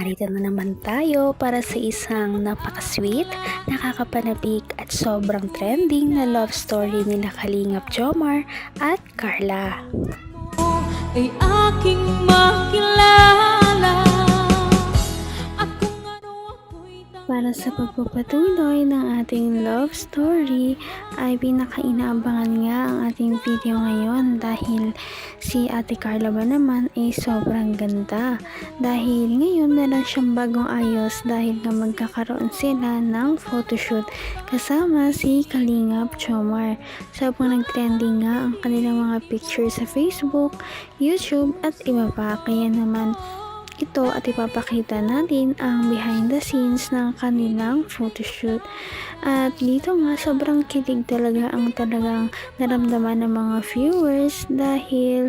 narito na naman tayo para sa isang napaka-sweet, nakakapanabik at sobrang trending na love story nila Kalingap Jomar at Carla. Ay aking makilala. Para sa pagpapatuloy ng ating love story ay pinakainaabangan nga ang ating video ngayon dahil si Ate Carla ba naman ay sobrang ganda dahil ngayon meron siyang bagong ayos dahil nga magkakaroon sila ng photoshoot kasama si Kalingap Jomar. Sobrang nag-trending nga ang kanilang mga pictures sa Facebook, YouTube at iba pa, kaya naman ito at ipapakita natin ang behind the scenes ng kanilang photoshoot. At dito nga sobrang kilig talaga ang talagang naramdaman ng mga viewers dahil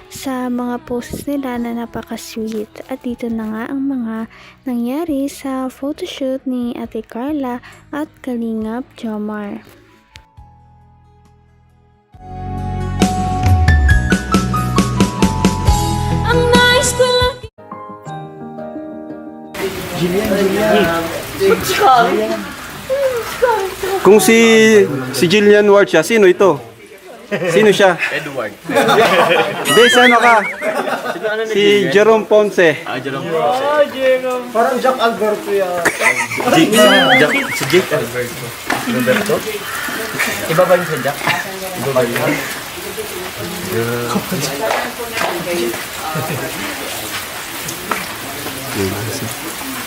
sa mga posts nila na napaka-sweet. At dito na nga ang mga nangyari sa photoshoot ni Ate Carla at Kalingap Jomar. Kung si Jillian Ward siya, sino ito? Sino siya? Edward. Hindi, ano ka? Si Jerome Ponce. Jerome Ponce. Parang Jack Alberto yan. Si Jake Alberto. Roberto? Iba ba yung sa Jack? Iba ba yun?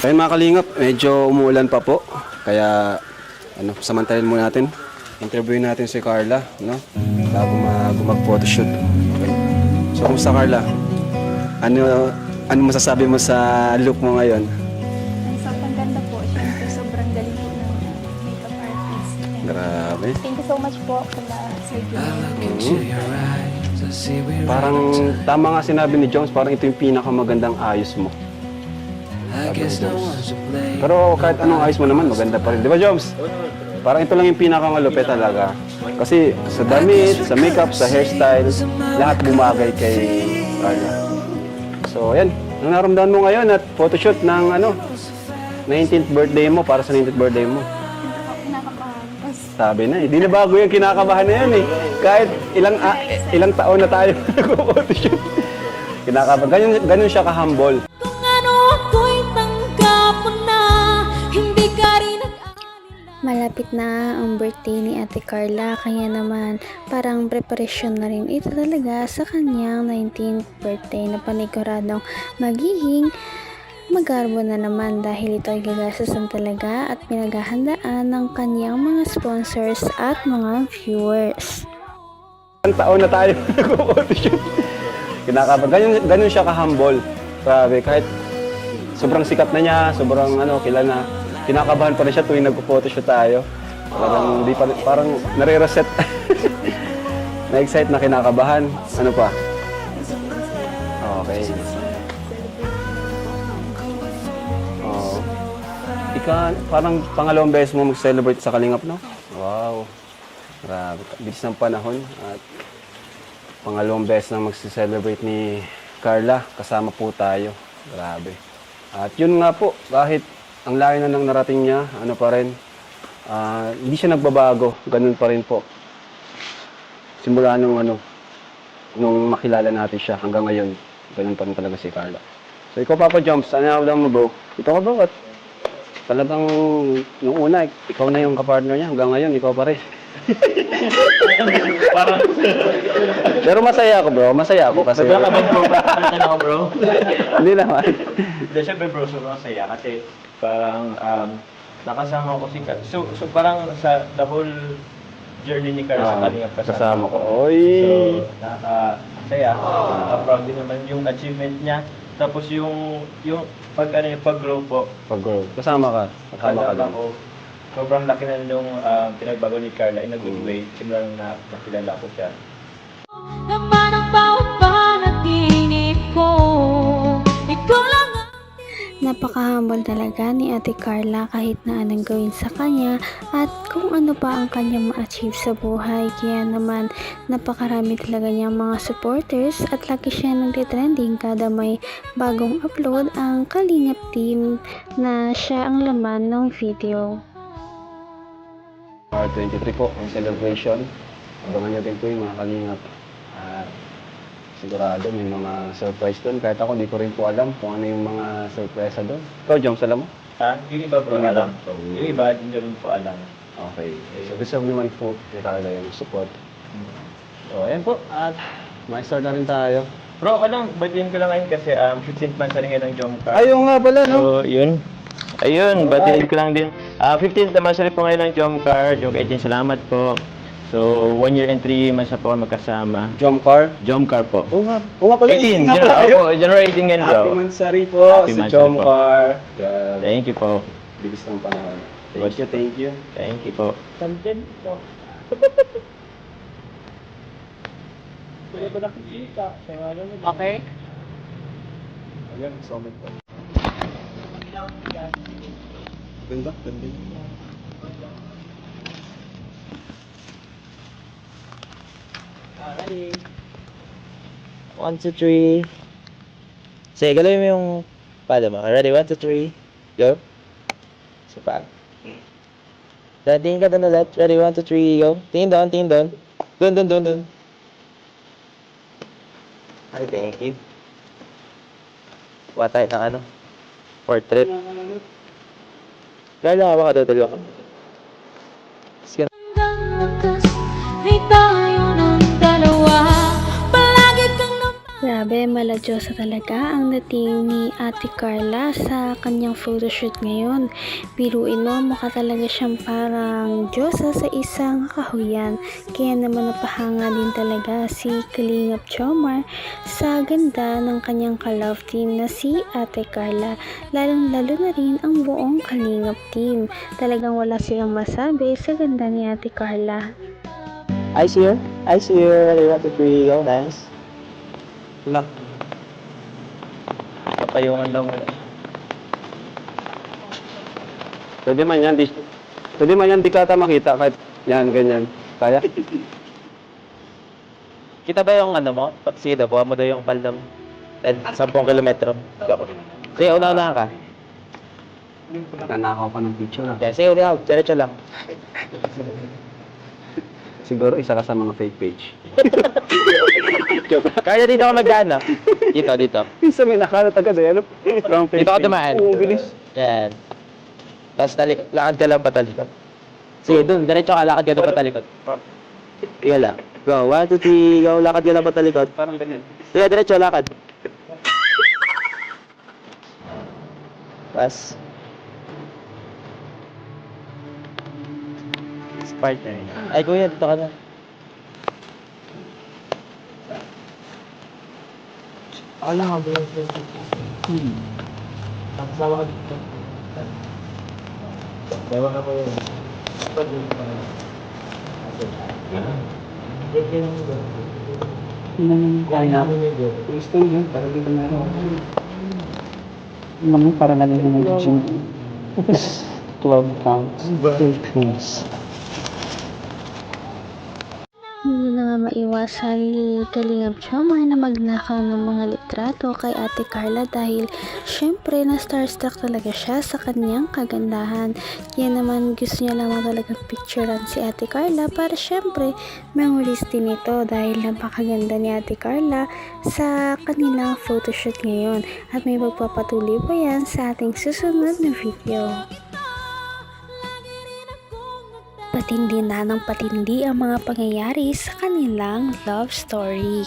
Ayun mga kalingap, medyo umuulan pa po. Kaya, samantalin muna natin. Interview natin si Carla, no? Bago mag-photoshoot. Okay. So, kumusta Carla? Ano masasabi mo sa look mo ngayon? Sobrang ganda po. Siyempre, sobrang galing po ng makeup artist. Grabe. Thank you so much po kala Sir Julian. Parang tama nga sinabi ni Jones, parang ito yung pinakamagandang ayos mo. Pero kahit anong ayos mo naman, maganda pa rin. Di ba, Jones? Parang ito lang yung pinakamalupit talaga. Kasi sa damit, sa makeup, sa hairstyle, lahat bumagay kay Carla. So, yan. Ang naramdaman mo ngayon at photoshoot ng 19th birthday mo, para sa 19th birthday mo. Sabi na, hindi na bago yung kinakabahan na yan eh. Kahit ilang taon na tayo nag-photoshoot. Kinakabahan. Ganun siya ka-humble. Malapit na ang birthday ni Ate Carla, kaya naman parang preparasyon na rin ito talaga sa kanyang 19th birthday na paniguradong magiging magarbo na naman dahil ito ay gagastusan talaga at pinaghahandaan ng kanyang mga sponsors at mga viewers. Ilang taon na tayo nag-photoshoot. Kinakabahan. Ganun siya ka-humble. Grabe, kahit sobrang sikat na niya, sobrang kilala, kinakabahan pa rin siya tuwing nag-photoshoot tayo. Parang nare-reset. Na-excite na kinakabahan. Ano pa? Okay. Oh. Parang pangalawang beses mo mag-celebrate sa Kalingap, no? Wow. Grabe. Bilis ng panahon. At pangalawang beses na mag-celebrate ni Carla. Kasama po tayo. Grabe. At yun nga po, kahit ang layo na ng narating niya, pa rin, hindi siya nagbabago, ganun pa rin po. Simula nung makilala natin siya hanggang ngayon, ganun pa rin talaga si Carla. So ikaw Papa Jumps, ano mo bro? Ito ka bro, at talagang nung una, ikaw na yung kapartner niya, hanggang ngayon, ikaw pa rin. Pero masaya ako bro, masaya ako kasi... Sobrang kabag bro, parang ako bro. Hindi naman. Hindi, syempre bro, sobrang saya kasi parang nakasama ko si Kat. So parang sa the whole journey ni Carla sa Kalingap kasama ko. Oy! So, nakakasaya. Proud din naman yung achievement niya. Tapos yung pag-grow po. Pag-grow. Kasama ka. Kasama ka lang. Sobrang laki na nung pinagbago ni Carla in a good way. Simula nung nakilala ko siya. Naman ang bawat panaginip ko. Ikaw lang. Napaka-humble talaga ni Ate Carla kahit na anong gawin sa kanya at kung ano pa ang kanyang ma-achieve sa buhay. Kaya naman napakarami talaga niyang mga supporters at lagi siya nagtitrending kada may bagong upload ang Kalingap team na siya ang laman ng video. 23 po, ang celebration. Abangan nyo din po yung mga kalingap. At sigurado may mga surprise doon. Kahit ako, di ko rin po alam kung ano yung mga surprise doon. Ikaw, Joms, alam mo? Yung iba bro, alam. Yung iba, hindi rin po alam. Okay. So, gusto mo naman po talaga yung support. So, ayan po. At ma-start na rin tayo. Bro, alam, batiin ko lang ngayon kasi 15th month na rin ngayon ng Jomcar. Ayaw nga pala, no? So, yun. Ayun, batiin ko lang din. 15th anniversary po ngayon ng Jomcar. Jomcar 18, salamat po. So, 1 year and 3 months na po magkasama. Jomcar? Jomcar po. Oo nga pala. 18, Nga pala January, January 18 ngayon bro. Happy Mansari po Happy sa Mansari Jomcar. Grabe. Thank you po. Bilis ng panahon. Thank you. Thank you po. Content po. Okay. Ayan, summit po. Ganda. 1, 2, 3. Sige, galawin mo yung pala mo. Ready? 1, 2, 3. Go. So, pag. Tingin ka doon ulit. Ready? 1, 2, 3. Go. Tingin doon, tingin doon. Doon. Ay, thank you. Kuha tayo ng ano? Portrait. Kaya ka doon, dalawa ka. Sige. Hanggang wakas ay tayo ng dalawa. Palagi kang Grabe, maladyosa talaga ang dating ni Ate Carla sa kanyang photoshoot ngayon. Biruin mo, mukha talaga siyang parang diyosa sa isang kahuyan. Kaya naman napahanga din talaga si Kalingap Jomar sa ganda ng kanyang ka-love team na si Ate Carla. Lalong-lalo na rin ang buong Kalingap team. Talagang wala silang masabi sa ganda ni Ate Carla. Eyes here. Ready? 1, 2, 3. Go. Nice. Lock. Papayungan lang wala. Pwede man yan, di ka ata makita kahit yan, ganyan. Kaya? Kita ba yung ano mo? Sige daw, buha mo daw yung palam. 10 kilometro. Go. Sige, una ka. Nanakaw pa ng picture. Okay, sige, una ka. Diretso lang. Siguro isa ka sa mga fake page. Kaya dito ako mag-ano. Dito. Isa may nakalat agad eh. Ano? Wrong fake Dito ako page. dumaan. Oo, bilis. Yan. Tapos lakad ka lang patalikod. Sige, dun. Diretso ka, lakad ka doon patalikod. Iyan lang. Go, 1, 2, 3. Go, lakad ka lang patalikod. Parang ganyan. Sige, diretso, lakad. Pas. Partner. Ay, kuya, dito ka na. Ala ka, bro. Kasama ka dito. Bawa ka pa yun. Gusto niyo, parang dito na rin. Parang nalilin ng gym. 12 pounds. 12 pounds. Hindi na nga maiwasan ni Kalingap Jomar na magnakaw ng mga litrato kay Ate Carla dahil syempre na starstruck talaga siya sa kanyang kagandahan. Kaya naman gusto niya lamang talagang picturean si Ate Carla para syempre memories din ito dahil napakaganda ni Ate Carla sa kanilang photoshoot ngayon at may magpapatuloy pa yan sa ating susunod na video. Patindi na ng patindi ang mga pangyayari sa kanilang love story.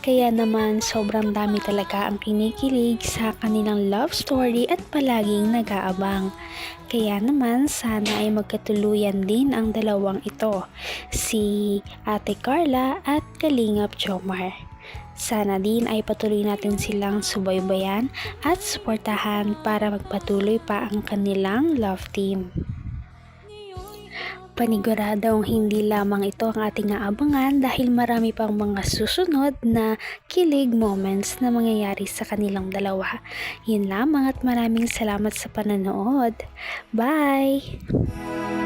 Kaya naman sobrang dami talaga ang kinikilig sa kanilang love story at palaging nag-aabang. Kaya naman sana ay magkatuluyan din ang dalawang ito, si Ate Carla at Kalingap Jomar. Sana din ay patuloy natin silang subaybayan at suportahan para magpatuloy pa ang kanilang love team. Paniguradong hindi lamang ito ang ating aabangan dahil marami pang mga susunod na kilig moments na mangyayari sa kanilang dalawa. Yun lamang at maraming salamat sa panonood. Bye!